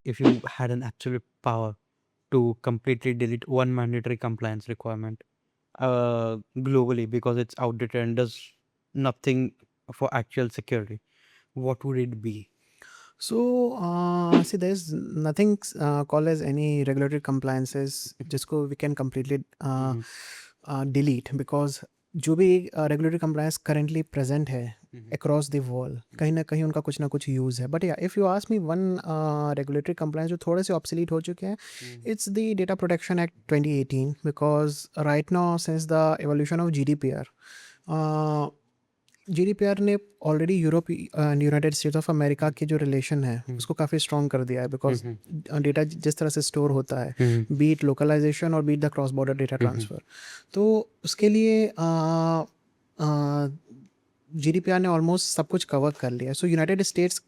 if you had an absolute power to completely delete one mandatory compliance requirement globally because it's outdated and does nothing for actual security, what would it be? So, see, there's nothing called as any regulatory compliances जिसको we can completely delete because जो भी regulatory compliance currently present है across the world कहीं ना कुछ use है. But yeah, if you ask me one regulatory compliance जो थोड़े से obsolete हो चुके हैं, it's the Data Protection Act 2018 because right now since the evolution of GDPR, GDPR ने already Europe and United states of America के जो relation है उसको काफ़ी स्ट्रॉन्ग कर दिया है बिकॉज डेटा जिस तरह से स्टोर होता है बीट लोकलाइजेशन और be it the cross border data transfer, तो उसके लिए GDPR ने ऑलमोस्ट सब कुछ कवर कर लिया है. सो यूनाइटेड स्टेट्स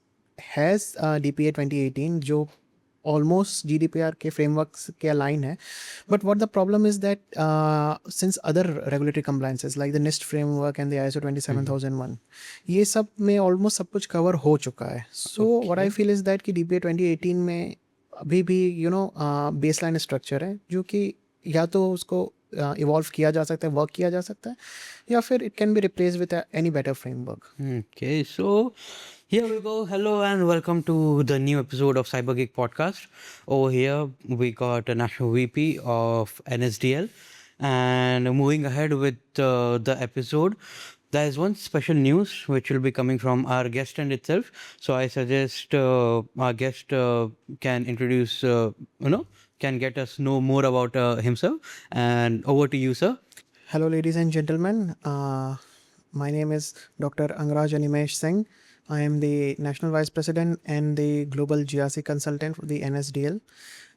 हैज़ DPA 2018 जो almost GDPR के frameworks के align है. But what the problem is that since other regulatory compliances like the NIST framework and the ISO 27001 ये सब में almost सब कुछ cover हो चुका है. So what I feel is that कि DPA 2018 में अभी भी baseline structure है जो कि या तो उसको evolve किया जा सकता है, work किया जा सकता है, या फिर it can be replaced with any better framework. Okay, so here we go. Hello and welcome to the new episode of CyberGeek Podcast. Over here we got a national VP of NSDL, and moving ahead with the episode, there is one special news which will be coming from our guest end itself. So I suggest our guest can introduce, can get us know more about himself. And over to you, sir. Hello, ladies and gentlemen. My name is Dr. Angraj Animesh Singh. I am the National Vice President and the Global GRC Consultant for the NSDL.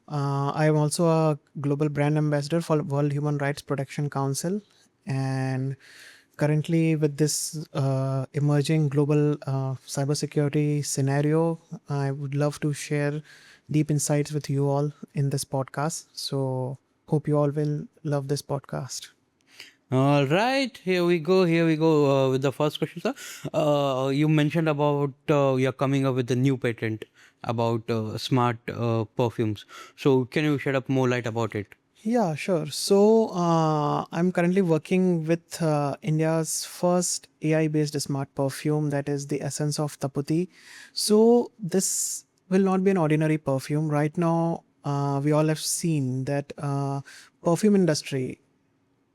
I am also a Global Brand Ambassador for World Human Rights Protection Council. And currently with this emerging global cybersecurity scenario, I would love to share deep insights with you all in this podcast. So hope you all will love this podcast. All right, here we go with the first question, sir. You mentioned about you're coming up with a new patent about smart perfumes. So can you shed up more light about it? Yeah, sure. So I'm currently working with India's first AI-based smart perfume, that is the essence of Taputi. So this will not be an ordinary perfume. Right now, we all have seen that perfume industry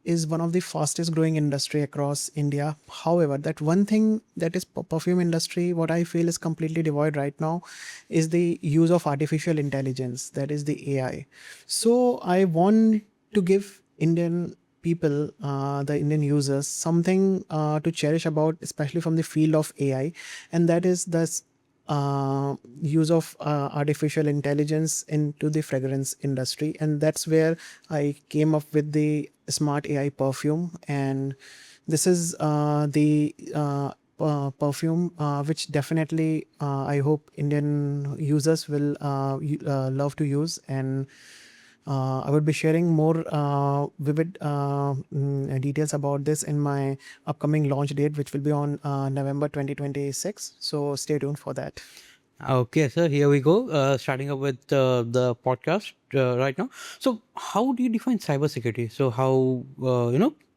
is one of the fastest growing industry across India. However, that one thing that is perfume industry, what I feel is completely devoid right now, is the use of artificial intelligence, that is the AI. So I want to give Indian people, the Indian users, something to cherish about, especially from the field of AI, and that is this use of artificial intelligence into the fragrance industry. And that's where I came up with the smart AI perfume. And this is the perfume which definitely I hope Indian users will love to use. And I would be sharing more vivid details about this in my upcoming launch date, which will be on November 2026. So stay tuned for that. Okay, sir, here we go. Starting up with the podcast right now. So how do you define cybersecurity? So how,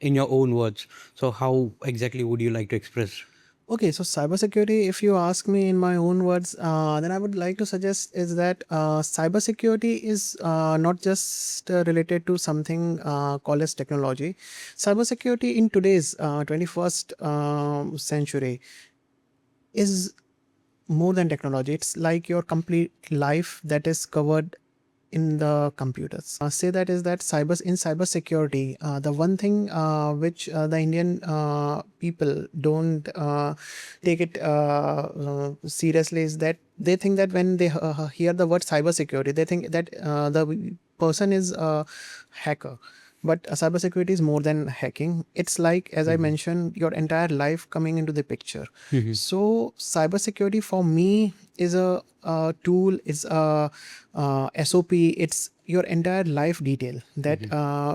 in your own words, so how exactly would you like to express? Okay, so cybersecurity, if you ask me in my own words, then I would like to suggest is that cybersecurity is not just related to something called as technology. Cybersecurity in today's 21st century is more than technology. It's like your complete life that is covered in the computers. Say that is that cybersecurity, the one thing which the Indian people don't take it seriously is that they think that when they hear the word cybersecurity, they think that the person is a hacker. But cybersecurity is more than hacking. It's like, as I mentioned, your entire life coming into the picture. So cybersecurity for me is a tool, is a SOP. It's your entire life detail that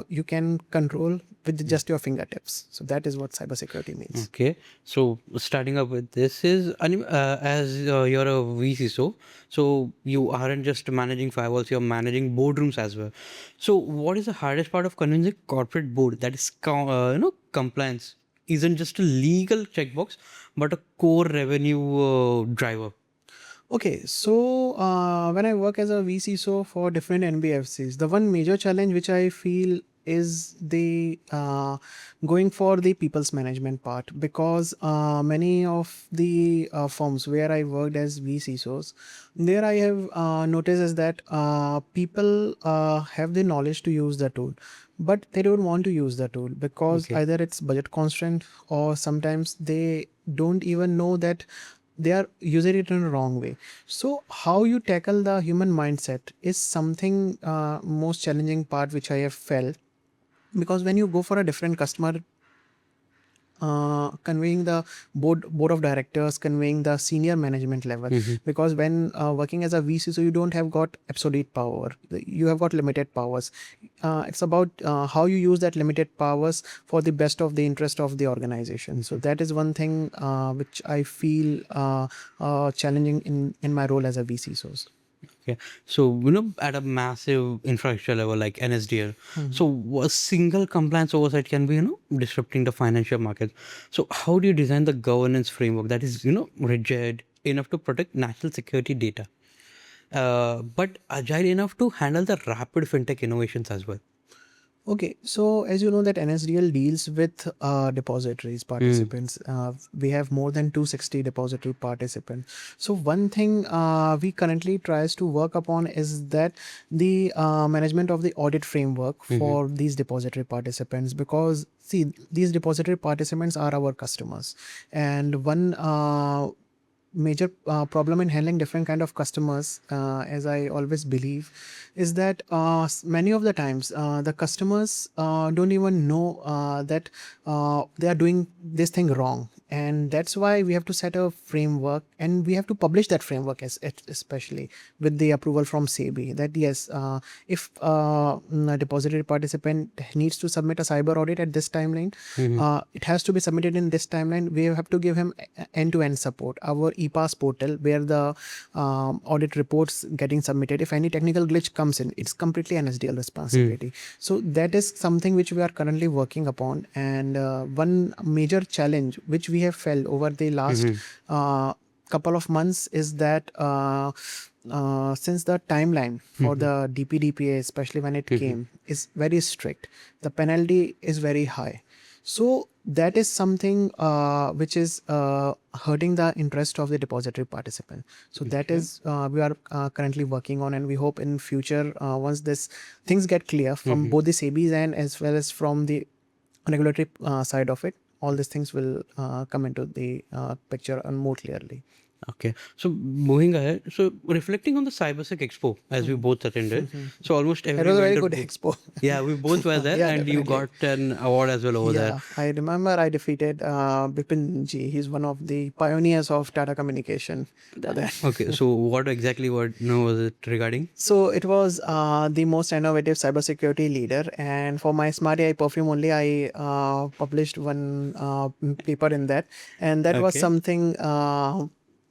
you can control with just your fingertips. So that is what cybersecurity means. Okay, so starting up with this is as you're a VCISO, so you aren't just managing firewalls, you're managing boardrooms as well. So what is the hardest part of convincing corporate board that is compliance isn't just a legal checkbox but a core revenue driver? Okay, so when I work as a VCISO for different NBFCs, the one major challenge which I feel is the going for the people's management part, because many of the firms where I worked as VCISOs, there I have noticed is that people have the knowledge to use the tool, but they don't want to use the tool because Okay. either it's budget constraint, or sometimes they don't even know that they are using it in a wrong way. So how you tackle the human mindset is something most challenging part which I have felt, because when you go for a different customer, conveying the board of directors, conveying the senior management level, because when working as a VC, so you don't have got absolute power, you have got limited powers. It's about how you use that limited powers for the best of the interest of the organization. So that is one thing which I feel challenging in my role as a VC. Okay, so at a massive infrastructure level like NSDL, so a single compliance oversight can be disrupting the financial market. So how do you design the governance framework that is rigid enough to protect national security data, but agile enough to handle the rapid fintech innovations as well? Okay, so as you know that NSDL deals with depositories participants. We have more than 260 depository participants. So one thing we currently tries to work upon is that the management of the audit framework for these depository participants, because see, these depository participants are our customers, and one major problem in handling different kind of customers, as I always believe, is that many of the times the customers don't even know that they are doing this thing wrong, and that's why we have to set a framework and we have to publish that framework, especially with the approval from SEBI, that yes, if a depository participant needs to submit a cyber audit at this timeline, it has to be submitted in this timeline. We have to give him end-to-end support. Our ePass portal, where the audit reports getting submitted, if any technical glitch comes in, it's completely NSDL responsibility. So that is something which we are currently working upon, and one major challenge which we have felt over the last couple of months is that since the timeline for the DPDP, especially when it came, is very strict, the penalty is very high. So that is something which is hurting the interest of the depository participant. So that is we are currently working on, and we hope in future, once this things get clear from both the SEBI's and as well as from the regulatory side of it, all these things will come into the picture and more clearly. Okay, so moving ahead, so reflecting on the CyberSec Expo as we both attended, so almost It every was a very vendor good expo. yeah, we both were there, Yeah, and you definitely. got an award as well over there. Yeah, I remember I defeated Bipin ji. He's one of the pioneers of Tata Communication. Okay, so what exactly was it regarding? So it was the most innovative cybersecurity leader, and for my Smart AI perfume only, I published one paper in that, and that was Okay. something.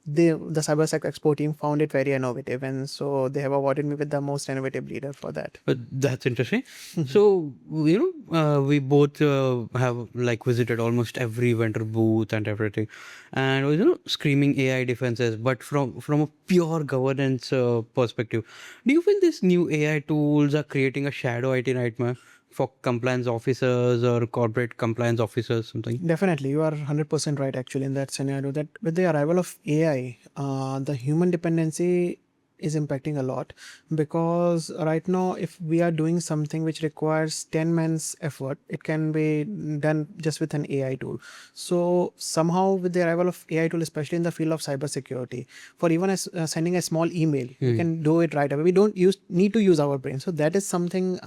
The CyberSec Expo team found it very innovative, and so they have awarded me with the most innovative leader for that. But that's interesting. So we both have like visited almost every vendor booth and everything, and was screaming AI defenses. But from a pure governance perspective, do you feel these new AI tools are creating a shadow IT nightmare for compliance officers or corporate compliance officers, something? Definitely, you are 100% right actually in that scenario, that with the arrival of AI, the human dependency is impacting a lot, because right now if we are doing something which requires 10 men's effort, it can be done just with an AI tool. So somehow with the arrival of AI tool, especially in the field of cybersecurity, for even as sending a small email, you can do it right away. We don't need to use our brain. So that is something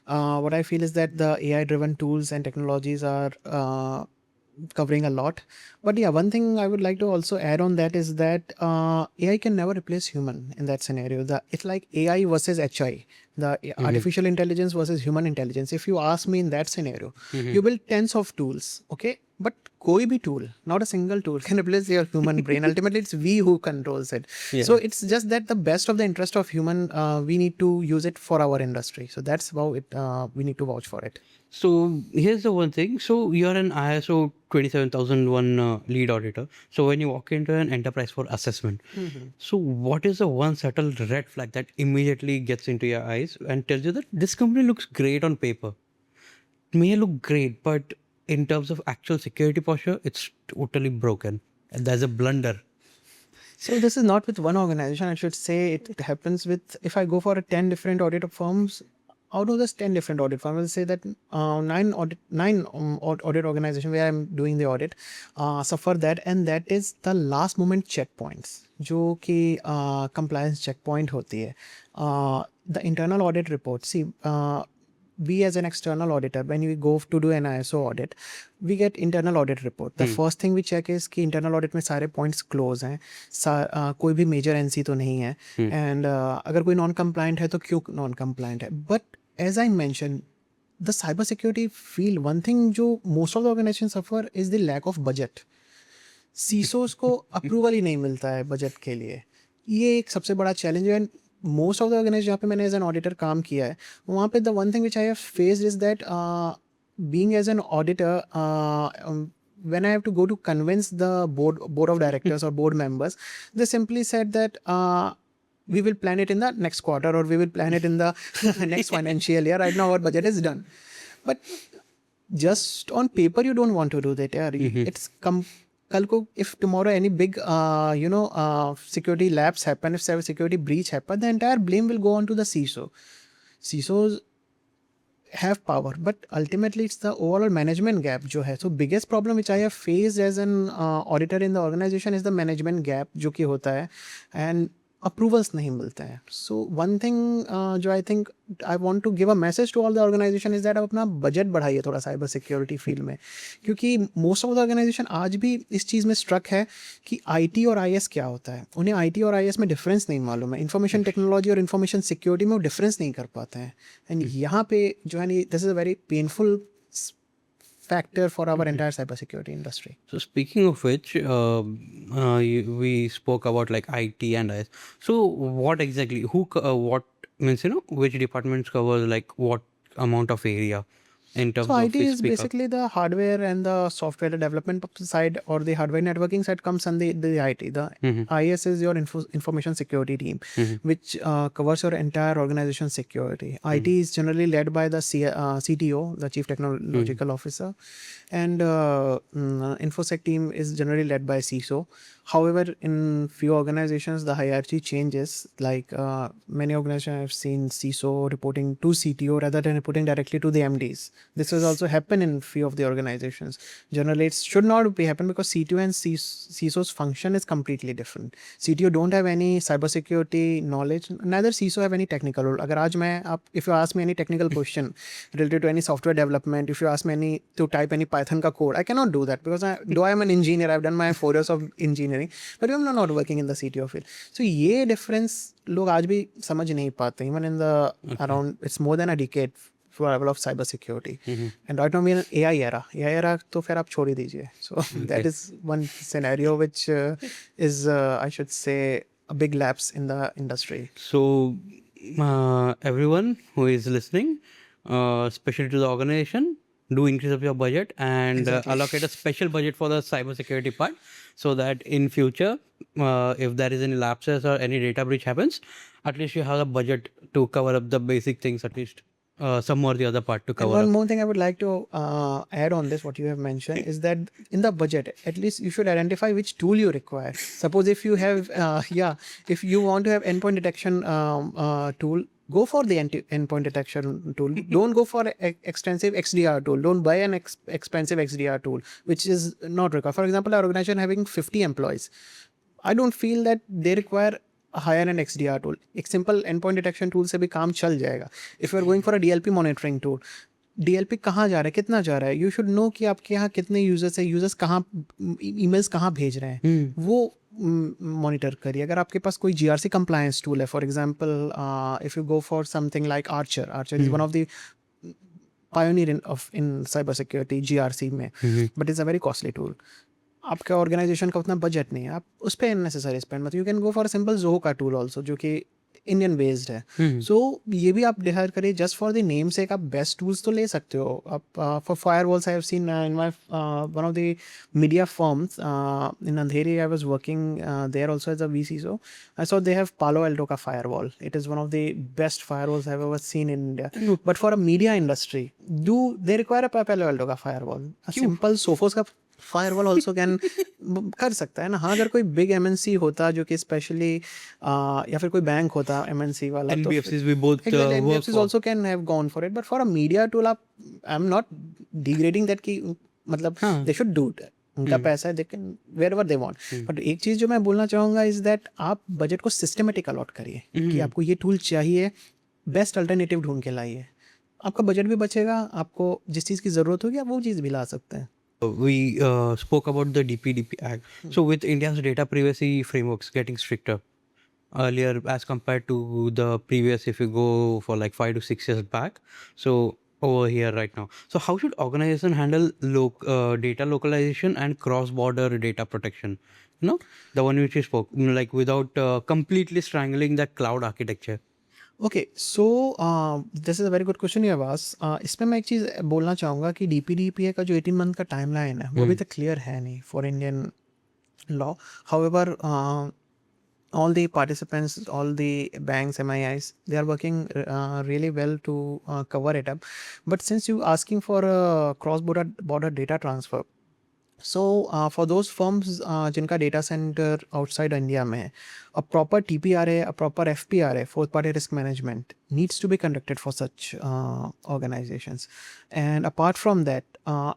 what I feel is that the AI driven tools and technologies are covering a lot. But yeah, one thing I would like to also add on that is that AI can never replace human in that scenario. It's like AI versus HI, the artificial intelligence versus human intelligence. If you ask me in that scenario, you build tens of tools, okay? But koi bhi tool, not a single tool can replace your human brain. Ultimately, it's we who controls it. Yeah. So it's just that the best of the interest of human, we need to use it for our industry. So that's how it we need to vouch for it. So here's the one thing. So you're an ISO 27001 lead auditor. So when you walk into an enterprise for assessment, so what is the one subtle red flag that immediately gets into your eyes and tells you that this company looks great on paper? It may look great, but in terms of actual security posture, it's totally broken. And there's a blunder. So this is not with one organization. I should say it happens with, if I go for 10 different audit firms, out of those 10 different audit firms, I will say that nine audit organization where I'm doing the audit suffer that, and that is the last moment checkpoints, जो कि compliance checkpoint होती है. The internal audit report. See, we as an external auditor, when we go to do an ISO audit, we get internal audit report. The first thing we check is कि internal audit में सारे points close हैं, कोई भी major NC तो नहीं है, and अगर कोई non compliant है तो क्यों non compliant है. But as I mentioned, the cyber security field, one thing जो most of the organizations suffer is the lack of budget. CISOs को अप्रूवल ही नहीं मिलता है बजट के लिए. ये एक सबसे बड़ा चैलेंज है. मोस्ट ऑफ द ऑर्गेनाइजेशन जहाँ पे मैंने एज एन ऑडिटर काम किया है, वहाँ पे the one thing which I have faced is that being as an auditor, when I have to go to convince the board of directors or board members, they simply said that we will plan it in the next quarter, or we will plan it in the next financial year. Right now our budget is done. But just on paper you don't want to do that. Yeah. It's कल को if tomorrow any big security lapse happen, if cyber security breach happen, the entire blame will go on to the CISO. CISOs have power, but ultimately it's the overall management gap जो है. So biggest problem which I have faced as an auditor in the organization is the management gap जो कि होता है, and approvals नहीं मिलते हैं. So one thing जो I think I want to give a message to all the organization is that आप अपना बजट बढ़ाइए थोड़ा साइबर सिक्योरिटी फील्ड में, क्योंकि मोस्ट ऑफ द ऑर्गेनाइजेशन आज भी इस चीज़ में स्ट्रक है कि IT और IS क्या होता है. उन्हें IT और IS में डिफरेंस नहीं मालूम है. इन्फॉर्मेशन टेक्नोलॉजी और इन्फॉर्मेशन सिक्योरिटी में वो डिफरेंस नहीं कर पाते हैं. एंड यहाँ पे जो है this is a very painful factor for our entire cybersecurity industry. So speaking of which, we spoke about like IT and IS. So what exactly, what means, which departments cover like what amount of area in terms So of IT is basically the hardware and the software, the development side, or the hardware networking side comes on the IT. The IS is your information security team, which covers your entire organization security. IT is generally led by the CTO, the Chief Technological Officer, and InfoSec team is generally led by CISO. However, in few organizations, the hierarchy changes. Like many organizations I've seen CISO reporting to CTO rather than reporting directly to the MDs. This has also happened in few of the organizations. Generally, it should not be happen because CTO and CISO's function is completely different. CTO don't have any cybersecurity knowledge. Neither CISO have any technical role. अगर आज मैं if you ask me any technical question related to any software development, if you ask me to type any Python ka code, I cannot do that because though I am an engineer, I've done my 4 years of engineering, but I'm not working in the CTO field. So ये difference लोग आज भी समझ नहीं पाते. Even in the around, it's more than a decade for level of cyber security. And right now we're in AI era. AI era तो फिर आप छोड़ ही दीजिए. So that is one scenario which is I should say a big lapse in the industry. So everyone who is listening, especially to the organization, do increase up your budget and allocate a special budget for the cybersecurity part, so that in future, if there is any lapses or any data breach happens, at least you have a budget to cover up the basic things, at least some or the other part to cover And one up. more thing I would like to add on this, what you have mentioned, is that in the budget, at least you should identify which tool you require. Suppose if you have, if you want to have endpoint detection tool, go for the endpoint detection tool. Don't go for an extensive XDR tool. Don't buy an expensive XDR tool, which is not required. For example, our organization having 50 employees. I don't feel that they require a higher end XDR tool. एक simple endpoint detection tool से भी काम चल जाएगा. If you are going for a DLP monitoring tool, DLP कहाँ जा रहा है, कितना जा रहा है, यू शुड नो कि आपके यहाँ कितने यूजर्स है, यूजर्स कहाँ ईमेल्स कहाँ भेज रहे हैं, वो मॉनिटर करिए. अगर आपके पास कोई GRC कंप्लायंस टूल है, for example if you go for something like Archer is one of the pioneer in cyber security GRC में, but it's a very costly tool. आपका ऑर्गेनाइजेशन का उतना बजट नहीं है, आप उस पर अननेसेसरी स्पेंड मत. You can go for simple Zoho का टूल ऑल्सो, जो कि इंडियन बेस्ड है. सो ये भी आप डिसाइड करिए. जस्ट फॉर द नेम से आप बेस्ट टूल्स तो ले सकते हो. आप for firewalls I have seen in my one of the media firms in Andheri. I was working there also as a VCISO. I saw they have Palo Alto का firewall. It is one of the best firewalls I've ever seen in India. But for a media industry, do they require a Palo Alto का firewall? A simple Sophos का firewall also can कर सकता है ना. हाँ, अगर कोई big MNC होता जो कि स्पेशली या फिर कोई बैंक होता MNC वाला, NBFCs we both work NBFCs also can have gone for it. But for a media tool, आप I am not degrading that कि मतलब दे शुड डू इट. उनका पैसा है, they can wherever they want. But एक चीज़ जो मैं बोलना चाहूँगा इज दैट आप बजट को सिस्टमेटिक अलॉट करिए कि आपको ये टूल चाहिए, बेस्ट अल्टरनेटिव ढूंढ के लाइए. आपका बजट भी बचेगा, आपको जिस चीज़ की ज़रूरत होगी आप वो चीज़ भी ला सकते हैं. We spoke about the DPDP Act. So with India's data privacy frameworks getting stricter earlier as compared to the previous, if you go for like 5 to 6 years back, so over here right now, so how should organization handle data localization and cross-border data protection? The one which you spoke, like without completely strangling the cloud architecture. Okay, so this is a very good question you have asked. इसमें मैं एक चीज़ बोलना चाहूँगा कि DPDPA का जो 18 month का time line है वो अभी तक क्लियर है नहीं for Indian law. However all the participants, all the banks, MIIs, they are working really well to cover it up. But since you asking for a cross-border data transfer, so for those firms जिनका data center outside India में है, a proper TPRA, a proper FPRA, fourth party risk management, needs to be conducted for such organizations. And apart from that,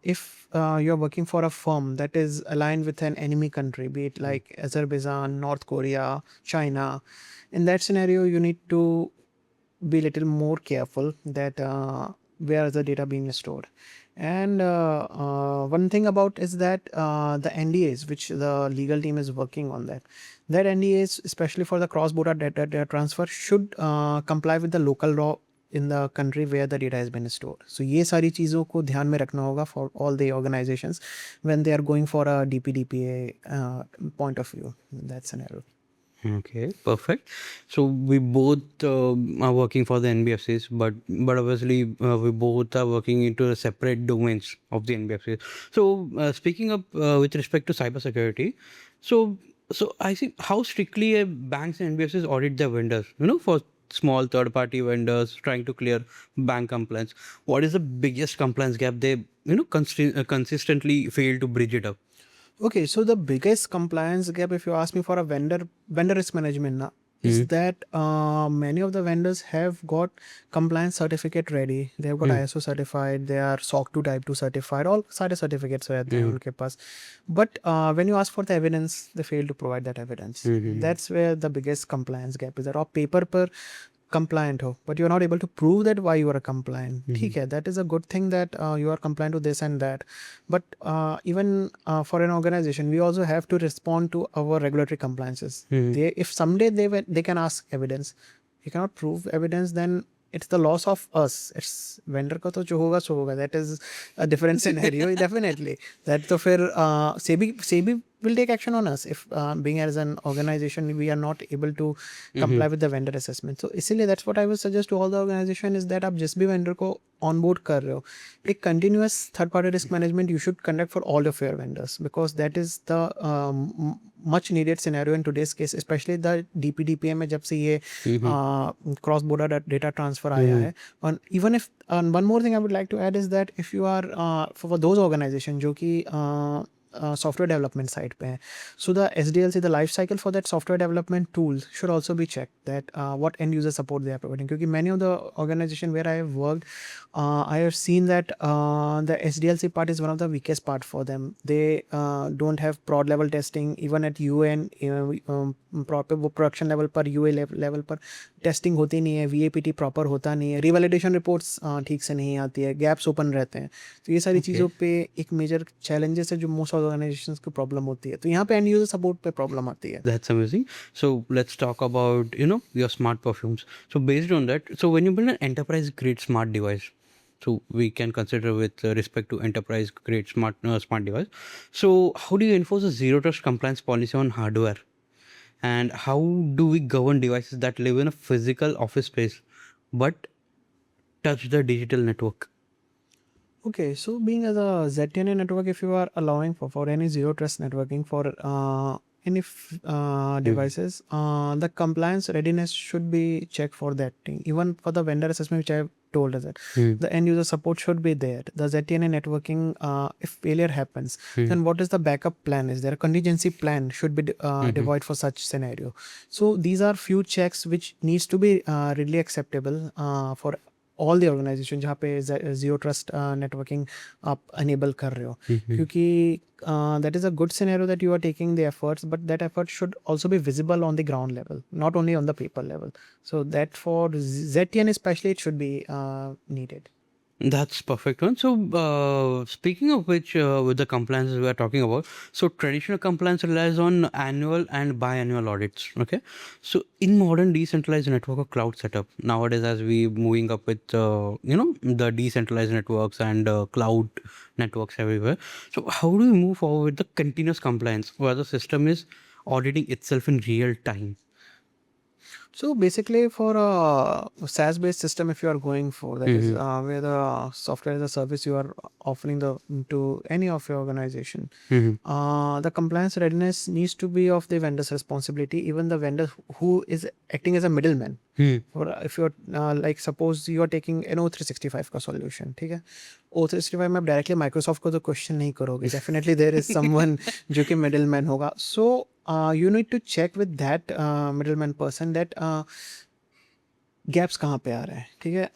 if you're working for a firm that is aligned with an enemy country, be it like Azerbaijan, North Korea, China, in that scenario you need to be a little more careful that where is the data being stored. And one thing about is that the NDAs, which the legal team is working on, that NDAs, especially for the cross-border data transfer, should comply with the local law in the country where the data has been stored. So ये सारी चीज़ों को ध्यान में रखना होगा for all the organizations when they are going for a DPDPA point of view in that scenario. Okay, perfect. So we both are working for the NBFCs, but obviously we both are working into the separate domains of the NBFCs. So speaking up with respect to cybersecurity, so I see how strictly banks and NBFCs audit their vendors. For small third-party vendors trying to clear bank compliance, what is the biggest compliance gap they consistently fail to bridge it up? Okay, so the biggest compliance gap, if you ask me, for a vendor risk management now, is that many of the vendors have got compliance certificate ready. They have got ISO certified, they are SOC 2 type 2 certified, all सारे certificates रहते हैं उनके पास. But when you ask for the evidence, they fail to provide that evidence. That's where the biggest compliance gap is. That आप paper पर compliant हो, but you're not able to prove that why you are compliant. ठीक है, that is a good thing that you are compliant to this and that. But even for an organization, we also have to respond to our regulatory compliances. If someday they can ask evidence, you cannot prove evidence, then it's the loss of us. It's vendor का तो जो होगा सो होगा. That is a different scenario. Definitely. That तो फिर SEBI will take action on us if being as an organization we are not able to comply with the vendor assessment. So इसीलिए that's what I would suggest to all the organization is that आप जिस भी vendor को onboard कर रहे हो, एक continuous third party risk management you should conduct for all of your vendors, because that is the much needed scenario in today's case, especially the DPDPA में जब से ये cross border data transfer आया है. And even if one more thing I would like to add is that if you are for those organizations जो कि software development side पे हैं. So the SDLC, the life cycle for that software development tool should also be check that what end user support they are providing. क्योंकि many of the organization where I have worked, I have seen that the SDLC part is one of the weakest part for them. They don't have prod level testing even at UN. Proper वो production level पर UA level पर testing होती नहीं है, VAPT proper होता नहीं है, रिवैलिडेशन reports ठीक से नहीं आती है, गैप्स ओपन रहते हैं. तो ये सारी चीज़ों पे एक मेजर चैलेंजेस है जो मोस्ट ऑर्गेनाइजेशंस को प्रॉब्लम होती है. तो यहाँ पे एंड यूजर सपोर्ट पे प्रॉब्लम आती है. That's amazing. So let's talk about, your smart perfumes. So based on that, so when you build an enterprise grade smart device, so we can consider with respect to enterprise grade smart device. So how do you enforce a zero trust compliance policy on hardware? And how do we govern devices that live in a physical office space but touch the digital network? Okay, so being as a ZTNA network, if you are allowing for any zero trust networking for any devices, the compliance readiness should be checked for that thing. Even for the vendor assessment, which I have told us that the end user support should be there. The ZTNA networking, if failure happens, then what is the backup plan? Is there a contingency plan should be devoid for such scenario? So these are few checks which needs to be really acceptable for all the organization जहाँ पे zero trust networking आप enable कर रहे हो. क्योंकि that is a good scenario that you are taking the efforts, but that effort should also be visible on the ground level, not only on the paper level. So that for ZTN especially it should be needed. That's perfect one. So, speaking of which, with the compliances we are talking about, so traditional compliance relies on annual and biannual audits. Okay, so in modern decentralized network or cloud setup nowadays, as we moving up with the decentralized networks and cloud networks everywhere. So, how do we move forward with the continuous compliance where the system is auditing itself in real time? So basically, for a SaaS-based system, if you are going for that is where the software as a service you are offering to any of your organization, the compliance readiness needs to be of the vendor's responsibility, even the vendor who is acting as a middleman. For if you're like suppose you are taking an O365 का solution, ठीक है, O365 में आप directly Microsoft को तो question नहीं करोगे, definitely there is someone जो कि middleman होगा. So you need to check with that middleman person that gaps कहाँ पे आ रहे हैं. ठीक है,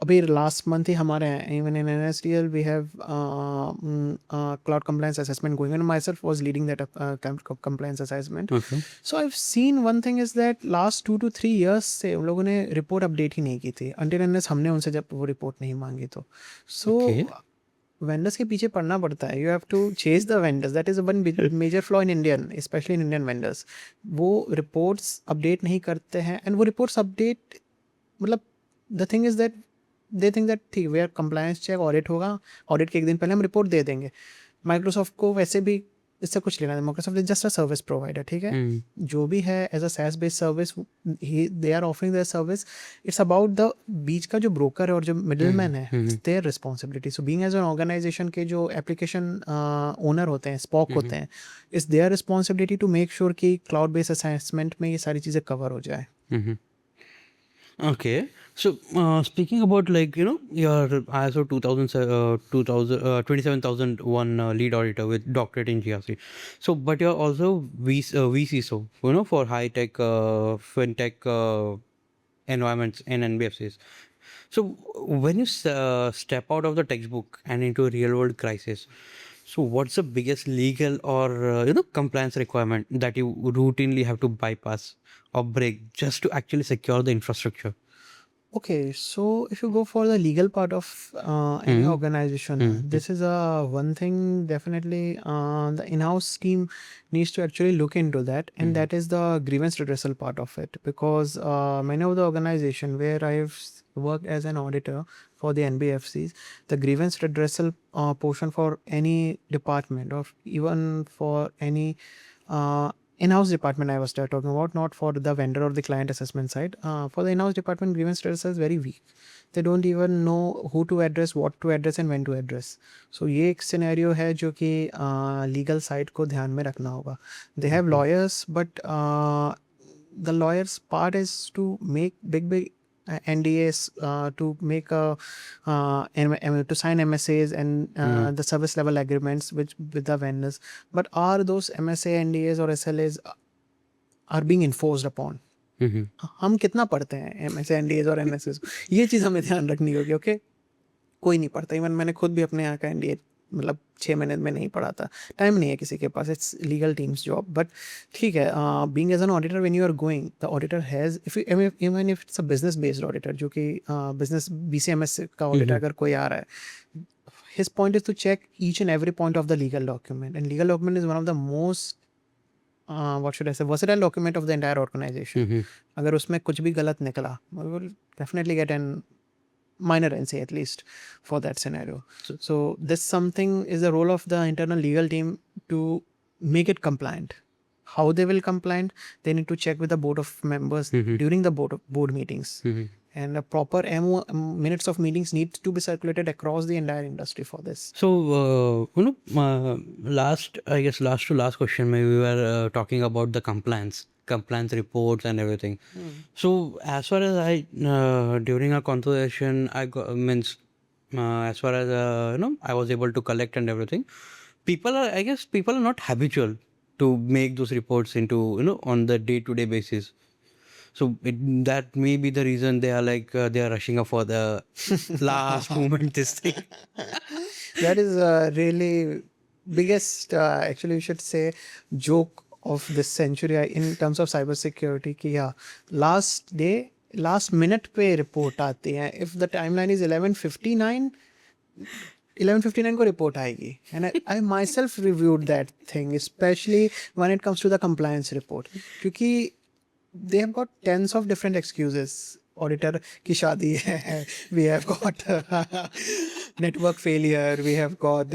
अभी लास्ट मंथ ही हमारे even in NSDL we have cloud compliance assessment going on. Myself was leading that compliance assessment. Okay. So I've seen one thing is that last 2 to 3 years से उन लोगों ने रिपोर्ट अपडेट ही नहीं की थी until unless हमने उनसे जब वो रिपोर्ट नहीं मांगी तो. So वेंडर्स के पीछे पड़ना पड़ता है. You have to chase the vendors. That is one major flaw in Indian, specially in Indian vendors. वो रिपोर्ट्स अपडेट नहीं करते हैं एंड वो रिपोर्ट्स अपडेट मतलब the thing is that they think that ठीक we are compliance check audit होगा, audit के एक दिन पहले हम रिपोर्ट दे देंगे. माइक्रोसॉफ्ट को वैसे भी इससे कुछ लेना है. Microsoft is just a service provider. ठीक है, जो भी है as a SaaS based service they are offering their service. It's about the बीच का जो ब्रोकर है और जो मिडिल मैन है, it's their responsibility. So being as an organization के जो एप्लीकेशन ओनर होते हैं, स्पॉक होते हैं, it's their responsibility to make sure कि क्लाउड बेस्ड असेसमेंट में ये सारी चीज़ें कवर हो जाए. Okay, so speaking about your ISO 27001 lead auditor with doctorate in GRC. So, but you're also VCISO, for high tech fintech environments in NBFCs. So, when you step out of the textbook and into a real world crisis, so what's the biggest legal or compliance requirement that you routinely have to bypass or break just to actually secure the infrastructure? Okay, so if you go for the legal part of any organization, this is one thing definitely the in-house team needs to actually look into that, and that is the grievance redressal part of it. Because many of the organization where I've worked as an auditor for the NBFCs, the grievance redressal portion for any department or even for any in-house department I was talking about, not for the vendor or the client assessment side. For the in-house department, grievance redressal is very weak. They don't even know who to address, what to address and when to address. So ये एक scenario है जो कि legal side को ध्यान में रखना होगा. They have lawyers, but the lawyers part is to make big NDAs to make to sign MSAs and the service level agreements with the vendors. But are those MSA, NDAs or SLAs are being enforced upon? हम कितना पढ़ते हैं MSA, NDAs और NSAs? ये चीज़ हमें ध्यान रखनी होगी. ओके, कोई नहीं पढ़ता. इवन मैंने खुद भी अपने यहाँ का NDA मतलब 6 महीने में नहीं पढ़ा था. टाइम नहीं है किसी के पास. It's legal team's job. But ठीक है, being as an auditor when you are going, the auditor has even if it's a business based auditor, जो कि बिजनेस BCMS का ऑडिटर अगर कोई आ रहा है, his point is to check each and every point of the legal document, and legal document is one of the most what should I say, versatile document of the entire organization. अगर उसमें कुछ भी गलत निकला, we will definitely get an minor NC at least for that scenario. So this something is the role of the internal legal team to make it compliant. How they will compliant, they need to check with the board of members during the board meetings. And a proper minutes of meetings need to be circulated across the entire industry for this. So, last to last question, maybe we were talking about the compliance reports and everything. So, as far as I, during our conversation, I got, means, as far as, I was able to collect and everything, people are not habitual to make those reports into, on the day-to-day basis. So that may be the reason they are like they are rushing up for the last moment this thing. That is really biggest actually you should say joke of this century in terms of cyber security कि yeah, last minute पे report आती है. If the timeline is 11:59 को report आएगी. And I myself reviewed that thing, especially when it comes to the compliance report, क्योंकि they have got tens of different excuses. Auditor की शादी है, we have got network failure, we have got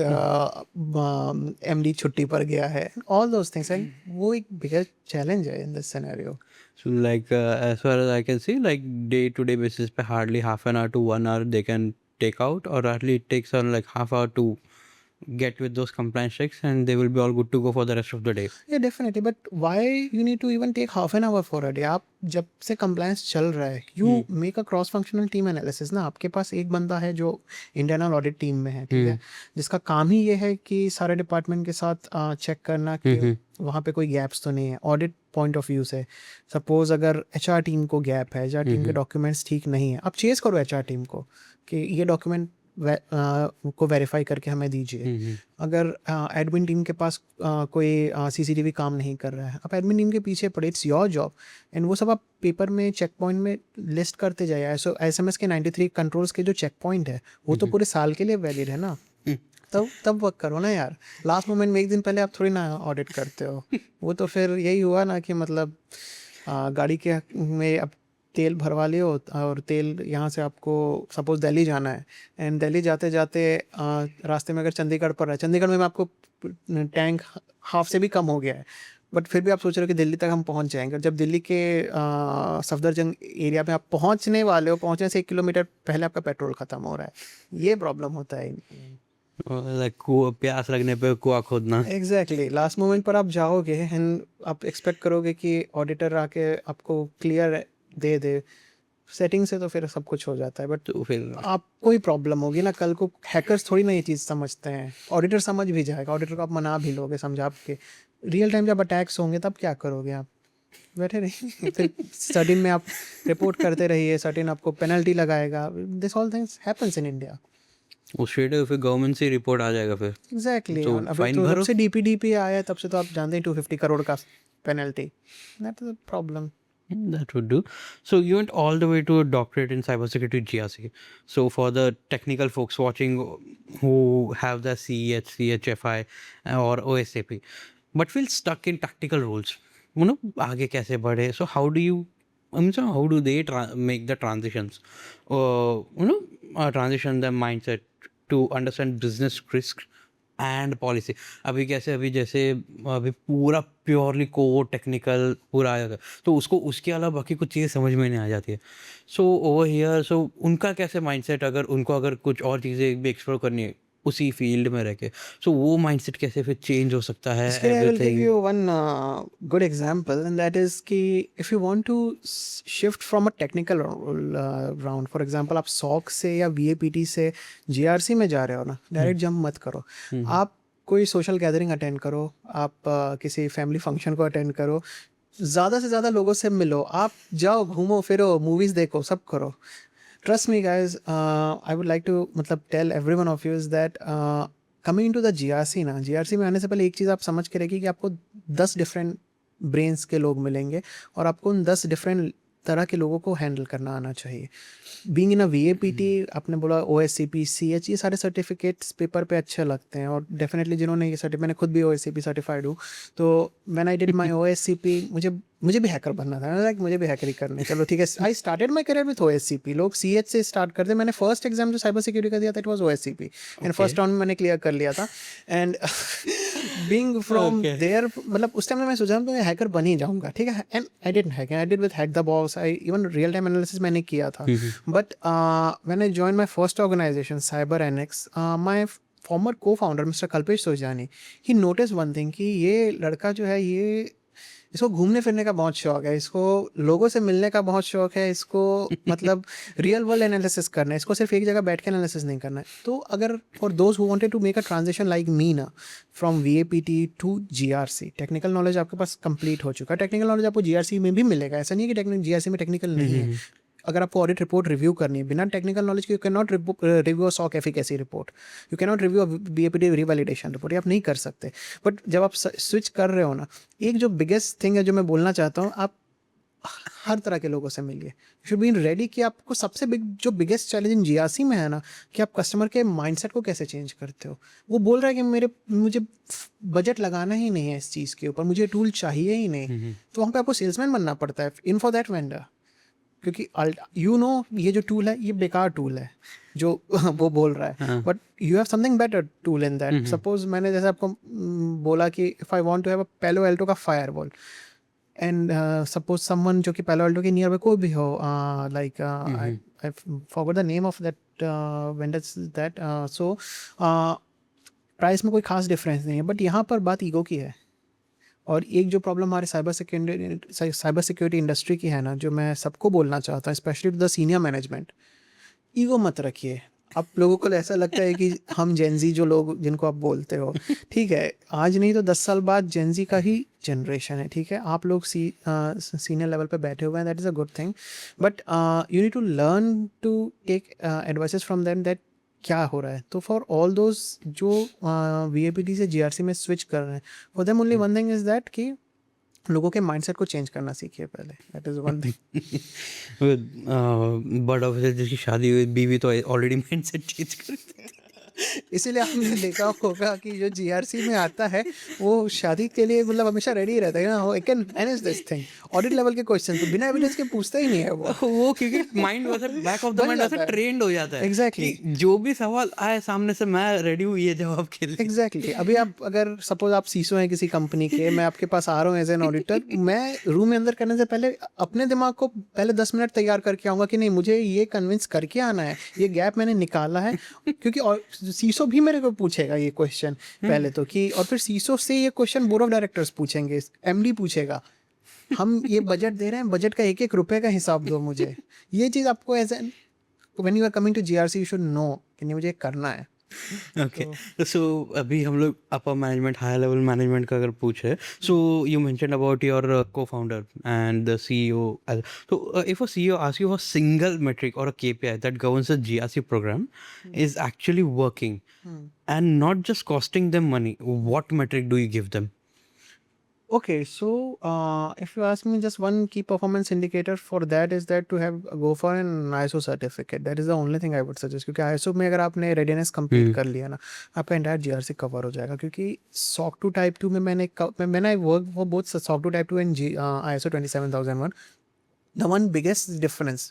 MD छुट्टी पर गया है, all those things. And वो एक bigger challenge है in this scenario. So like as far as I can see, like day-to-day basis पे hardly half an hour to 1 hour they can take out, or at least it takes on like half hour to get with those compliance checks, and they will be all good to go for the rest of the day. Yeah, definitely. But why you need to even take half an hour for a day? आप जब से compliance चल रहा है, you make a cross functional team analysis ना. आपके पास एक बंदा है जो internal audit team में है, ठीक है, जिसका काम ही ये है कि सारे डिपार्टमेंट के साथ चेक करना कि वहाँ पे कोई गैप्स तो नहीं है. ऑडिट पॉइंट ऑफ व्यू से सपोज अगर HR टीम को गैप है, HR टीम के डॉक्यूमेंट्स ठीक नहीं है, आप चेस करो HR टीम को कि ये डॉक्यूमेंट को वेरीफाई करके हमें दीजिए. अगर एडमिन टीम के पास कोई CCTV काम नहीं कर रहा है, आप एडमिन टीम के पीछे पड़े. It's your job. एंड वो सब आप पेपर में चेक पॉइंट में लिस्ट करते जाइए. SMS के 93 कंट्रोल्स के जो चेक पॉइंट है वो तो पूरे साल के लिए वैलिड है ना. तब वर्क करो ना यार. लास्ट मोमेंट में एक दिन पहले आप थोड़ी ना ऑडिट करते हो. वो तो फिर यही हुआ ना कि मतलब गाड़ी के में अब तेल भरवा लियो और तेल यहाँ से आपको सपोज दिल्ली जाना है, एंड दिल्ली जाते जाते रास्ते में अगर चंडीगढ़ पर है, चंडीगढ़ में आपको टैंक हाफ से भी कम हो गया है, बट फिर भी आप सोच रहे हो कि दिल्ली तक हम पहुँच जाएंगे. जब दिल्ली के सफदरजंग एरिया में आप पहुँचने वाले हो, पहुँचने से 1 किलोमीटर पहले आपका पेट्रोल ख़त्म हो रहा है. ये प्रॉब्लम होता है. प्यास लगने पे कुआं खोदना. एग्जैक्टली. लास्ट मोमेंट पर आप जाओगे एंड आप एक्सपेक्ट करोगे कि ऑडिटर आके आपको क्लियर दे दे सेटिंग से, तो फिर सब कुछ हो जाता है. बट तो फिर आपको ही प्रॉब्लम होगी ना. कल को हैकर्स थोड़ी ना ये चीज़ समझते हैं. ऑडिटर समझ भी जाएगा, ऑडिटर को आप मना भी लोगे समझा के. रियल टाइम जब अटैक्स होंगे तब क्या करोगे आप? बैठे रहिए. फिर सर्टिन में आप रिपोर्ट करते रहिए, सर्टिन आपको पेनल्टी लगाएगा. This all things happens in India. वो स्ट्रेट फिर गवर्नमेंट से रिपोर्ट आ जाएगा फिर. एग्जैक्टली. तो अभी तो जब से DPDP आया है तब से तो आप जानते हैं 250 करोड़ का penalty. That is a problem. That would do. So you went all the way to a doctorate in cybersecurity GRC. So for the technical folks watching who have the CEH, CHFI or OSAP, but feel stuck in tactical roles, आगे कैसे बढ़े? So how do you, so how do they make the transitions? Transition the mindset to understand business risk and policy. अभी पूरा purely core technical पूरा आ जाता है, तो उसको उसके अलावा बाकी कुछ चीज़ें समझ में नहीं आ जाती है. सो ओवर हियर, सो उनका कैसे माइंडसेट, अगर उनको अगर कुछ और चीज़ें भी एक्सप्लोर करनी है, उसी फील्ड में रह के, सो वो माइंडसेट कैसे फिर चेंज हो सकता है? इसके लिए I will give everything you one good example, and that is कि if you want to shift from a technical round, for example आप SOC से या VAPT से GRC में जा रहे हो ना, डायरेक्ट जंप मत करो। आप कोई सोशल गैदरिंग अटेंड करो, आप किसी फैमिली फंक्शन को अटेंड करो, ज़्यादा से ज़्यादा लोगों से मिलो, आप जाओ घूमो फिरो, मूवीज़ देखो, सब करो। Trust me guys, I would like to मतलब tell every one of you is that coming into the GRC ना, GRC में आने से पहले एक चीज़ आप समझ के रखिए कि आपको 10 डिफरेंट ब्रेन्स के लोग मिलेंगे और आपको उन 10 डिफरेंट तरह के लोगों को हैंडल करना आना चाहिए। बीइंग इन अ VAPT, आपने बोला OSCP, CH, ये सारे सर्टिफिकेट्स पेपर पे अच्छे लगते हैं और डेफिनेटली जिन्होंने ये सर्टिफिकेट, मैंने खुद भी OSCP सर्टिफाइड हूँ, तो when I did my OSCP, मुझे भी हैकर बनना था, लाइक मुझे भी हैकरी करनी, चलो ठीक है। I started my career with OSCP। लोग CH से स्टार्ट करते, मैंने फर्स्ट एग्जाम जो साइबर सिक्योरिटी का दिया था it was OSCP, and first round में मैंने क्लियर कर लिया था। एंड बीइंग फ्रॉम देयर, मतलब उस टाइम में मैं सोचा मैं हैकर बन ही जाऊंगा, ठीक है, and I didn't hack, I did with hack the box, I even real time analysis मैंने किया था। But when I join my first organisation CyberX, my former co-founder mister Kalpesh Sojani, he notice one thing कि ये लड़का जो है, ये इसको घूमने फिरने का बहुत शौक है, इसको लोगों से मिलने का बहुत शौक है, इसको मतलब रियल वर्ल्ड एनालिसिस करना है, इसको सिर्फ एक जगह बैठ के एनालिसिस नहीं करना है। तो अगर for those who wanted to make a transition like me ना, from VAPT to GRC, technical knowledge आपके पास कंप्लीट हो चुका है। टेक्निकल नॉलेज आपको GRC में भी मिलेगा, ऐसा नहीं है कि GRC में टेक्निकल नहीं है। अगर आपको ऑडिट रिपोर्ट रिव्यू करनी है, बिना टेक्निकल नॉलेज के you can not review SOC efficacy report, you can not review VAPT revalidation report, ये आप नहीं कर सकते। बट जब आप स्विच कर रहे हो ना, एक जो बिगेस्ट थिंग है जो मैं बोलना चाहता हूँ, आप हर तरह के लोगों से मिलिए। यू शुड बी रेडी कि आपको सबसे जो बिगेस्ट चैलेंज इन GRC में है ना, कि आप कस्टमर के माइंडसेट को कैसे चेंज करते हो। वो बोल रहा है कि मुझे बजट लगाना ही नहीं है इस चीज़ के ऊपर, मुझे टूल चाहिए ही नहीं, तो वहाँ पे आपको सेल्समैन बनना पड़ता है इन फॉर दैट वेंडर, क्योंकि ये जो टूल है ये बेकार टूल है जो वो बोल रहा है, but you have something better tool in that. Suppose मैंने जैसे आपको बोला कि if I want to have a Palo Alto का फायरवॉल, एंड सपोज समवन जो कि पेलो एल्टो के नियर में कोई भी हो, like I forgot the name of that vendor that, so price में कोई खास डिफरेंस नहीं है, बट यहाँ पर बात ईगो की है। और एक जो प्रॉब्लम हमारे साइबर सिक्योरिटी इंडस्ट्री की है ना, जो मैं सबको बोलना चाहता हूँ, specially to the senior management, ego मत रखिए। आप लोगों को ऐसा लगता है कि हम जेनजी जो लोग जिनको आप बोलते हो, ठीक है, आज नहीं तो 10 साल बाद जेनजी का ही जनरेशन है, ठीक है, आप लोग सीनियर लेवल पे बैठे हुए हैं, that is a good thing, but you need to learn to take advices from them that क्या हो रहा है। तो फॉर ऑल दोज जो VAPT से GRC में स्विच कर रहे हैं, for them only one thing is that कि लोगों के माइंडसेट को चेंज करना सीखिए पहले, that is one thing. But obviously जिसकी शादी हुई बीवी तो ऑलरेडी माइंडसेट चेंज कर इसीलिए आपने देखा होगा कि जो GRC में आता है वो शादी के लिए मतलब हमेशा रेडी रहता है ना, I can manage this thing. Audit level के क्वेश्चन तो बिना एविडेंस के पूछता ही नहीं है वो, क्योंकि माइंड वैसे बैक ऑफ द बन माइंड जाता वैसे है। ट्रेंड हो जाता है Exactly. कि जो भी सवाल आए सामने से मैं रेडी हूँ ये जवाब के लिए। एग्जैक्टली अभी आप अगर सपोज आप CISO हैं किसी कंपनी के, मैं आपके पास आ रहा हूँ एज एन ऑडिटर, मैं रूम में अंदर करने से पहले अपने दिमाग को पहले 10 मिनट तैयार करके आऊँगा कि नहीं मुझे ये कन्विंस करके आना है, ये गैप मैंने निकाला है, क्योंकि और CISO भी मेरे को पूछेगा ये क्वेश्चन पहले तो कि, और फिर CISO से ये क्वेश्चन बोर्ड ऑफ डायरेक्टर्स पूछेंगे, MD पूछेगा, हम ये बजट दे रहे हैं, बजट का एक एक रुपए का हिसाब दो मुझे। ये चीज़ आपको as an when you are coming to GRC you should know कि नहीं मुझे करना है। ओके, सो अभी हम लोग upper management higher level management का अगर पूछे, so you mention about your co-founder and the CEO. So if a CEO asks you for a single metric or a KPI that governs the GRC program is actually working and not just costing them money, what metric do you give them? Okay, so if you ask me, just one key performance indicator for that is that to have go for an ISO certificate. That is the only thing I would suggest, क्योंकि ISO में अगर आपने readiness complete कर लिया ना, आपका entire GRC cover हो जाएगा। क्योंकि SOC 2 Type 2 में मैंने work for both SOC 2 Type 2 and ISO 27001. The one biggest difference,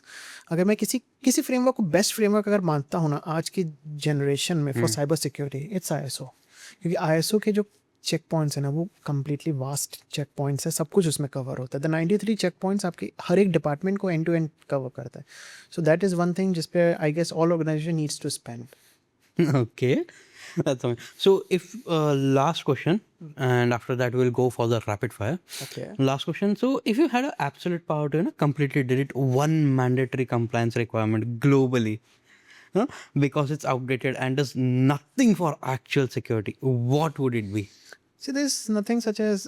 अगर मैं किसी फ्रेमवर्क को बेस्ट फ्रेमवर्क अगर मानता हूँ ना आज की जनरेशन में for cyber security, it's ISO। क्योंकि ISO के जो चेक पॉइंट्स है ना वो कम्प्लीटली वास्ट चेक पॉइंट्स है, सब कुछ उसमें कवर होता है। द 93 चेक पॉइंट्स आपके हर एक डिपार्टमेंट को एंड टू एंड कवर करता है। So that is one thing जिस पे I guess all organization needs to spend. Okay, that's amazing. So, if last question, and after that we'll go for the rapid fire. Okay. Last question. So, if you had an absolute power to completely delete one mandatory compliance requirement globally, because it's outdated and does nothing for actual security, what would it be? See, there's nothing such as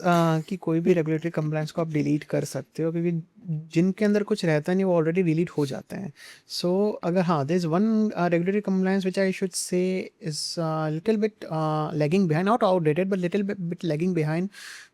कि कोई भी regulatory compliance को आप delete कर सकते हो, क्योंकि जिनके अंदर कुछ रहता नहीं वो ऑलरेडी डिलीट हो जाते हैं. सो अगर हाँ, there is one regulatory compliance which I should say is little bit lagging behind, not outdated but little bit lagging behind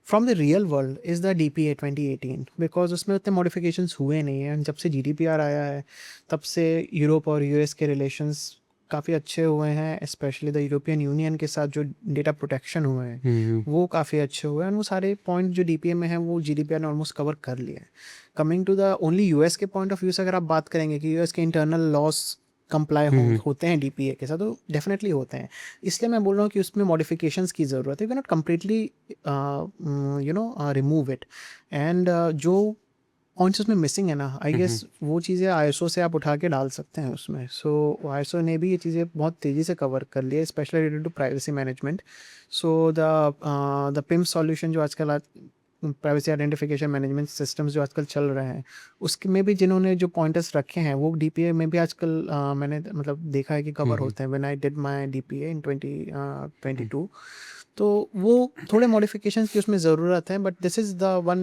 from the real world, is the DPA 2018. Because उसमें उतने modifications हुए नहीं हैं. जब से GDPR आया है तब से यूरोप और US के रिलेशंस काफ़ी अच्छे हुए हैं. स्पेशली द यूरोपियन यूनियन के साथ जो डेटा प्रोटेक्शन हुए हैं वो काफ़ी अच्छे हुए हैं. वो सारे पॉइंट जो DPA में हैं वो GDPR ने ऑलमोस्ट कवर कर लिए हैं. Coming to the only US के पॉइंट ऑफ व्यू से अगर आप बात करेंगे कि US के इंटरनल लॉस कंप्लाई होते हैं DPA के साथ, तो डेफिनेटली होते हैं. इसलिए मैं बोल रहा हूँ कि उसमें मॉडिफिकेशंस की ज़रूरत है. We can not completely remove it. And जो पॉइंट्स उसमें मिसिंग है ना, आई गेस वो चीज़ें ISO से आप उठा के डाल सकते हैं उसमें. सो ISO ने भी ये चीज़ें बहुत तेज़ी से कवर कर ली है, specially related to privacy management. So the PIM solution जो आजकल प्राइवेसी आइडेंटिफिकेशन मैनेजमेंट सिस्टम्स जो आजकल चल रहे हैं, उसके में भी जिन्होंने जो पॉइंटर्स रखे हैं वो DPA में भी आजकल मैंने मतलब देखा है कि कवर होते हैं. When I did my DPA in 2022, तो वो थोड़े मॉडिफिकेशंस की उसमें ज़रूरत है. But this is the one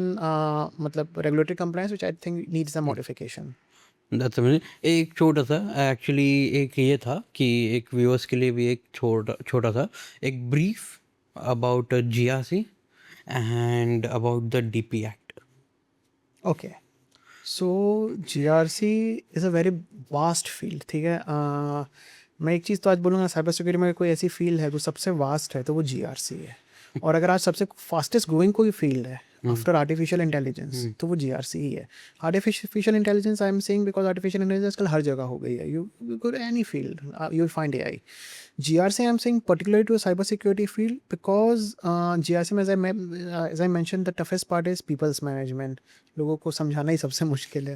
मतलब regulatory compliance which I think needs the modification. That's amazing. एक छोटा सा एक्चुअली एक ये था कि एक व्यूअर्स के लिए भी एक छोटा छोटा सा एक brief about GRC and about the DP Act. Okay. So GRC is a very vast field. ठीक है. मैं एक चीज़ तो आज बोलूँगा, साइबर सिक्योरिटी में कोई ऐसी फील्ड है जो सबसे वास्ट है तो वो GRC है. और अगर आज सबसे फास्टेस्ट ग्रोइंग कोई फील्ड है आफ्टर आर्टिफिशियल इंटेलिजेंस तो वो GRC ही है. Artificial intelligence I am saying because artificial intelligence कल हर जगह हो गई है. You go any field you will find AI. GRC I'm saying particularly to a cyber security field because GRC में as I mentioned, the toughest part is people's management. लोगों को समझाना ही सबसे मुश्किल है.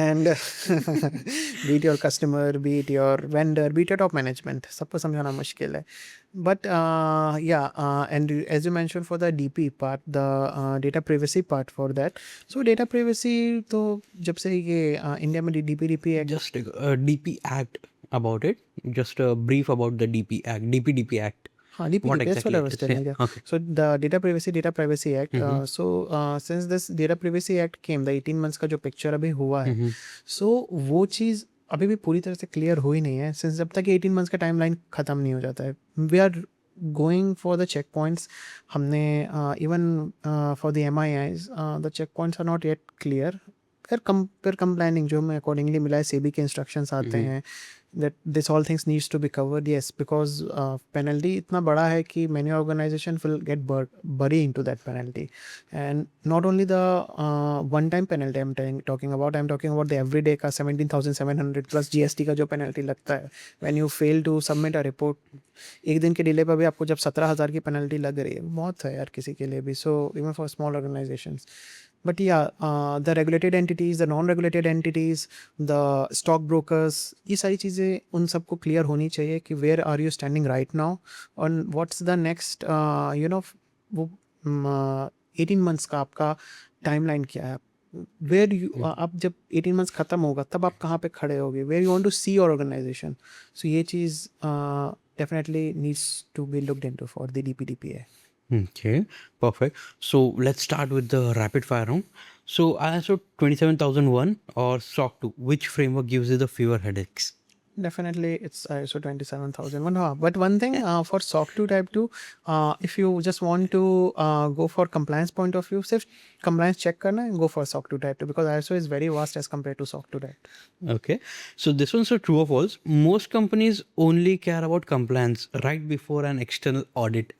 And be it your customer, be it your vendor, be it your top management, सबको समझाना मुश्किल है. But and as you mentioned for the DP part, the data privacy part for that. So data privacy तो जब से ये India में DPDP Act, Just DP Act about it. Just a brief about the DP Act, DPDP Act. DPDP, What that's what exactly I was it is. telling you. Yeah. Okay. So the Data Privacy Act. Since this Data Privacy Act came, the 18 months का जो picture अभी हुआ है, so वो चीज़ अभी भी पूरी तरह से क्लियर हुई नहीं है. सिंस जब तक 18 मंथ्स का टाइमलाइन ख़त्म नहीं हो जाता है, we are going for the check points. हमने even for the MIIs the check points are not yet clear. फिर कंप्लाइनिंग जो हमें अकॉर्डिंगली मिला है, SEBI के इंस्ट्रक्शंस आते हैं that this all things needs to be covered. Yes, because penalty इतना बड़ा है कि many organization will get buried into that penalty. And not only the one-time penalty I'm talking about the everyday का 17,700 plus GST का जो penalty लगता है when you fail to submit a report. एक दिन के डिले पर भी आपको जब 17,000 की पेनल्टी लग रही है, बहुत है यार किसी के लिए भी. So even for small organizations. But the regulated entities, the non-regulated entities, the stock brokers, ये सारी चीज़ें उन सबको क्लियर होनी चाहिए कि where are you standing right now and what's the next वो 18 months का आपका timeline क्या है. Where you आप जब 18 months ख़त्म होगा तब आप कहाँ पे खड़े होगे, where you want to see your organization. So ये चीज़ definitely needs to be looked into for the DPDPA. Okay, perfect. So let's start with the rapid fire round. So ISO 27001 or SOC 2, which framework gives you the fewer headaches? Definitely it's ISO 27001. But one thing for SOC 2 type 2, if you just want to go for compliance point of view, सिर्फ compliance check करना है, go for SOC 2 type 2 because ISO is very vast as compared to SOC 2 type 2. Okay, so this one's a true or false. Most companies only care about compliance right before an external audit.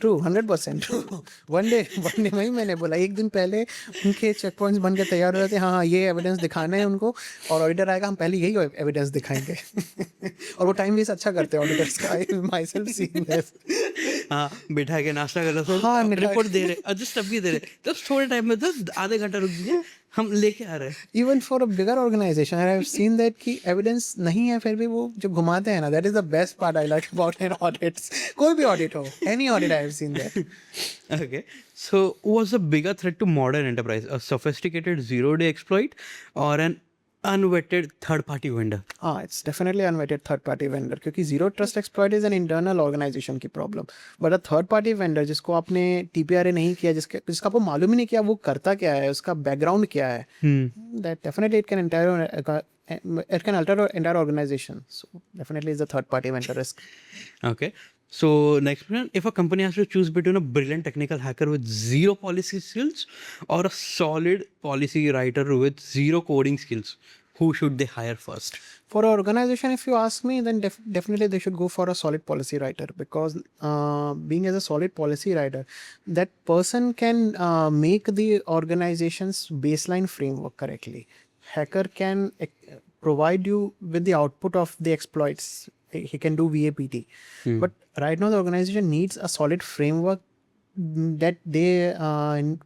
True, 100% true. One day वही मैंने बोला, एक दिन पहले उनके check points बन के तैयार हो जाते हैं. हाँ, ये एविडेंस दिखाना है उनको और ऑडिटर आएगा, हम पहले यही एविडेंस दिखाएंगे. और वो टाइम वेस्ट अच्छा करते हैं ऑडिटर्स का. आई माई सेल्फ सीइंग दिस. हाँ, बैठा के नाश्ता कर रहे हो, हाँ, रिपोर्ट दे रहे, जस्ट अभी दे रहे, तो थोड़े टाइम में तो आधे घंटा रुक दीजिए, हम लेके आ रहे हैं. Even for a bigger organization, I have seen that कि evidence नहीं है फिर भी वो जो घुमाते हैं ना, that is the best part I like about an audits. कोई भी audit हो, any audit I have seen that. Okay. So, what's the bigger threat to modern enterprise? A sophisticated zero-day exploit or an unvetted third-party vendor? हाँ, it's definitely unvetted third party vendor क्योंकि zero trust exploit is an internal organization की problem. But a third party vendor जिसको आपने TPRA नहीं किया, जिसका आपको मालूम ही नहीं किया वो करता क्या है, उसका background क्या है, that definitely it can alter our entire organization. So definitely is the third party vendor risk. Okay. So next question, if a company has to choose between a brilliant technical hacker with zero policy skills or a solid policy writer with zero coding skills, who should they hire first? For an organization, if you ask me, then definitely they should go for a solid policy writer because being as a solid policy writer, that person can make the organization's baseline framework correctly. Hacker can provide you with the output of the exploits. He can do VAPT. But right now, the organization needs a solid framework that they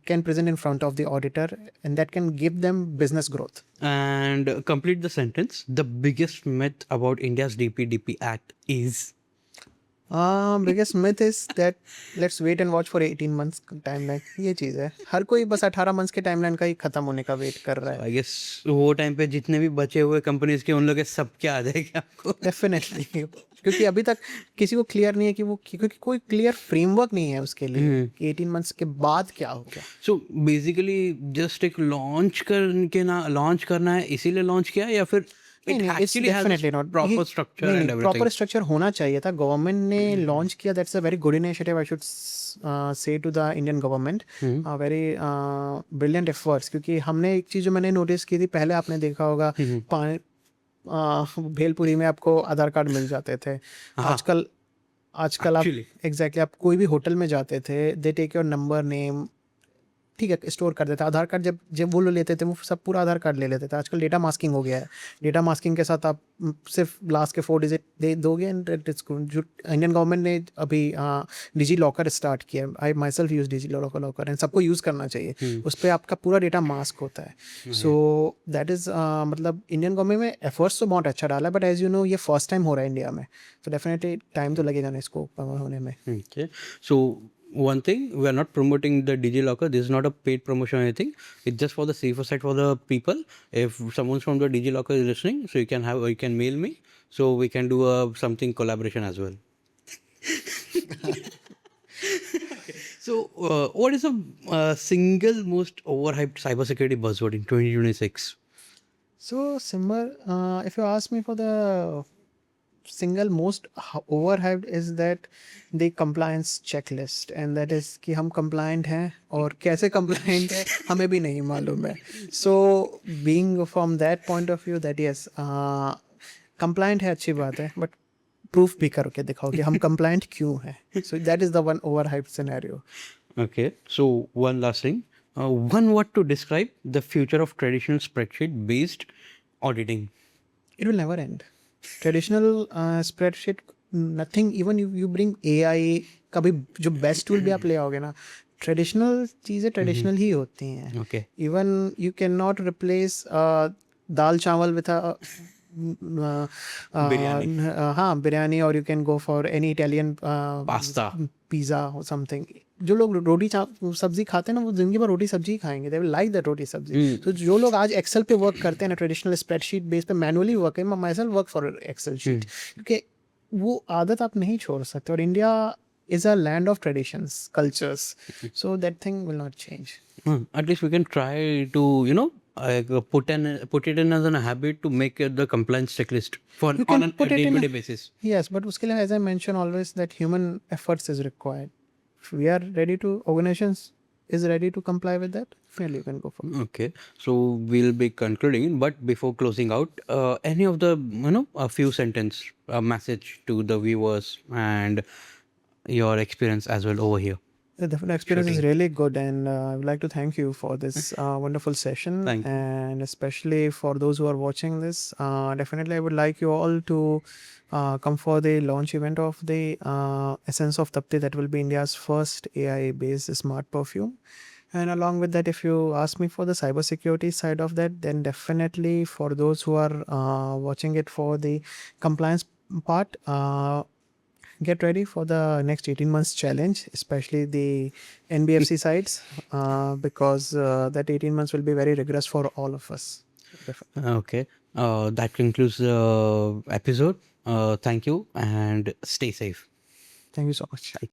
can present in front of the auditor and that can give them business growth. And complete the sentence. The biggest myth about India's DPDP Act is. Biggest myth is that let's wait and watch for 18 months timeline. ये चीज़ है, हर कोई बस 18 months के timeline का ही खत्म होने का wait कर रहा है. I guess वो टाइम पे जितने भी बचे हुए कंपनीज के उन लोग के सब क्या आ जाएगा आपको. Definitely. क्योंकि अभी तक किसी को क्लियर नहीं है कि वो, क्योंकि कोई क्लियर फ्रेमवर्क नहीं है उसके लिए कि 18 months के बाद क्या होगा. सो बेसिकली जस्ट एक लॉन्च करना है इसीलिए लॉन्च किया या फिर प्रॉपर स्ट्रक्चर होना चाहिए था. गवर्नमेंट ने लॉन्च किया, that's a very good initiative. I should say to the Indian government, very brilliant efforts. क्योंकि हमने एक चीज़ जो मैंने नोटिस की थी, पहले आपने देखा होगा भेलपुरी में आपको आधार कार्ड मिल जाते थे. आजकल आप एग्जैक्टली आप कोई भी होटल में जाते थे, they take your number, name, ठीक है, स्टोर कर देता. आधार कार्ड जब वो लोग लेते थे वो सब पूरा आधार कार्ड ले लेते थे. आजकल डेटा मास्किंग हो गया है. डेटा मास्किंग के साथ आप सिर्फ लास्ट के 4 डिजिट दे दोगे एंड जो इंडियन गवर्नमेंट ने अभी डिजी लॉकर स्टार्ट किया. I myself use DigiLocker and सबको यूज़ करना चाहिए. उस पर आपका पूरा डेटा मास्क होता है. सो दैट इज़ मतलब इंडियन गवर्नमेंट में एफर्ट्स तो बहुत अच्छा डाला है, बट एज यू नो ये फर्स्ट टाइम हो रहा है इंडिया में, तो डेफिनेटली टाइम तो लगेगा ना इसको कवर होने में. सो one thing, we are not promoting the DigiLocker. This is not a paid promotion or anything. It's just for the safer side for the people. If someone's from the DigiLocker is listening, so you can mail me, so we can do something collaboration as well. So what is the single most overhyped cybersecurity buzzword in 2026? So Simar, if you ask me for the single most overhyped is that the compliance checklist, and that is कि हम compliant हैं और कैसे compliant है हमें भी नहीं मालूम है. So being from that point of view that yes, compliant है अच्छी बात है, but proof भी करके दिखाओ कि हम compliant क्यों हैं. So that is the one overhyped scenario. Okay, so one last thing, one word to describe the future of traditional spreadsheet based auditing. It will never end. Traditional spreadsheet nothing. Even you bring AI, कभी जो best tool भी आप ले आओगे ना, traditional चीज़ें traditional ही होती हैं. Okay. Even you can not replace dal chawal with biryani, और you can go for any Italian Pasta. Pizza और समथिंग. जो लोग रोटी सब्जी खाते हैं ना, वो जिंदगी भर रोटी सब्जी खाएंगे. दे विल लाइक दैट रोटी सब्जी. तो जो लोग आज एक्सेल पे वर्क करते हैं ना, ट्रेडिशनल स्प्रेडशीट बेस पे मैनुअली वर्क है, myself work for Excel sheet, क्योंकि वो आदत आप नहीं छोड़ सकते. और India is a land of traditions, cultures, so that thing will not change. At least we can try to put it in as a habit to make the compliance checklist for on a day-to-day basis. Yes, but uske liye, as I mentioned always, that human efforts is required. If we are ready to, organizations is ready to comply with that, fairly you can go for it. Okay, so we'll be concluding, but before closing out, any of the a few sentence message to the viewers and your experience as well over here. The definite experience is really good, and I would like to thank you for this wonderful session. Thank you. And especially for those who are watching this, definitely I would like you all to come for the launch event of the Essence of Tapti. That will be India's first AI-based smart perfume. And along with that, if you ask me for the cybersecurity side of that, then definitely for those who are watching it for the compliance part, get ready for the next 18 months challenge, especially the NBFC sides, because that 18 months will be very rigorous for all of us. Okay. That concludes the episode. Thank you and stay safe. Thank you so much. Bye.